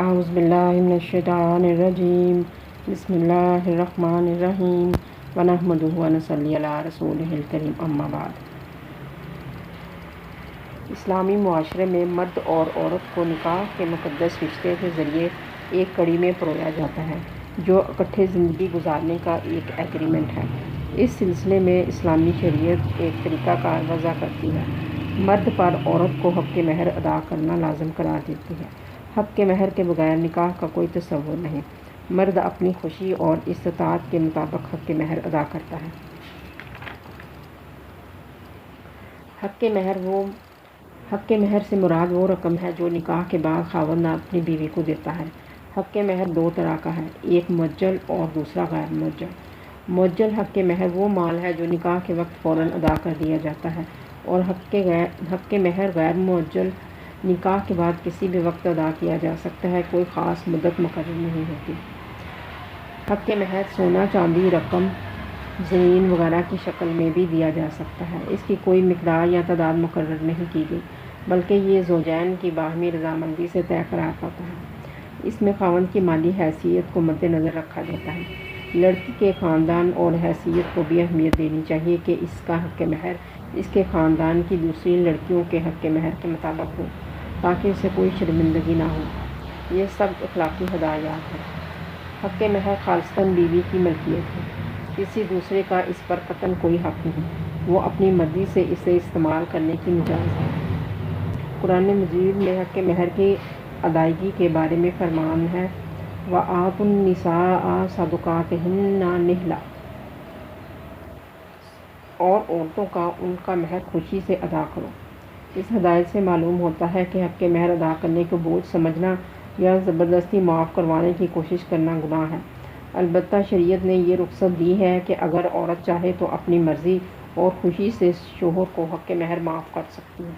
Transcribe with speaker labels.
Speaker 1: اعوذ باللہ من الشیطان الرجیم بسم اللہ الرحمن الرحیم ونحمدہ ونصلی علی رسولہ الکریم اما بعد۔ اسلامی معاشرے میں مرد اور عورت کو نکاح کے مقدس رشتے کے ذریعے ایک کڑی میں پرویا جاتا ہے جو اکٹھے زندگی گزارنے کا ایک ایگریمنٹ ہے۔ اس سلسلے میں اسلامی شریعت ایک طریقہ کار وضع کرتی ہے۔ مرد پر عورت کو حق مہر ادا کرنا لازم قرار دیتی ہے۔ حق مہر کے بغیر نکاح کا کوئی تصور نہیں۔ مرد اپنی خوشی اور استطاعت کے مطابق حق مہر ادا کرتا ہے۔ حق مہر سے مراد وہ رقم ہے جو نکاح کے بعد خاوند اپنی بیوی کو دیتا ہے۔ حق مہر دو طرح کا ہے، ایک مؤجل اور دوسرا غیر مؤجل۔ مؤجل حق مہر وہ مال ہے جو نکاح کے وقت فوراً ادا کر دیا جاتا ہے، اور حق مہر غیر مؤجل نکاح کے بعد کسی بھی وقت ادا کیا جا سکتا ہے، کوئی خاص مدت مقرر نہیں ہوتی۔ حق مہر سونا، چاندی، رقم، زمین وغیرہ کی شکل میں بھی دیا جا سکتا ہے۔ اس کی کوئی مقدار یا تعداد مقرر نہیں کی گئی، بلکہ یہ زوجین کی باہمی رضامندی سے طے قرار پاتا ہے۔ اس میں خاوند کی مالی حیثیت کو مد نظر رکھا جاتا ہے۔ لڑکی کے خاندان اور حیثیت کو بھی اہمیت دینی چاہیے کہ اس کا حق مہر اس کے خاندان کی دوسری لڑکیوں کے حق مہر کے مطابق ہو، تاکہ اسے کوئی شرمندگی نہ ہو۔ یہ سب اخلاقی ہدایات ہیں۔ حق مہر خالصتاً بیوی کی ملکیت ہے، کسی دوسرے کا اس پر قطعاً کوئی حق نہیں، وہ اپنی مرضی سے اسے استعمال کرنے کی مجاز ہے۔ قرآن مجید میں حق مہر کی ادائیگی کے بارے میں فرمان ہے، وَآتُوا النِّسَاءَ صَدُقَاتِهِنَّ نِحْلَةً، اور عورتوں کا ان کا مہر خوشی سے ادا کرو۔ اس ہدایت سے معلوم ہوتا ہے کہ حق مہر ادا کرنے کو بوجھ سمجھنا یا زبردستی معاف کروانے کی کوشش کرنا گناہ ہے۔ البتہ شریعت نے یہ رخصت دی ہے کہ اگر عورت چاہے تو اپنی مرضی اور خوشی سے شوہر کو حق مہر معاف کر سکتی ہے۔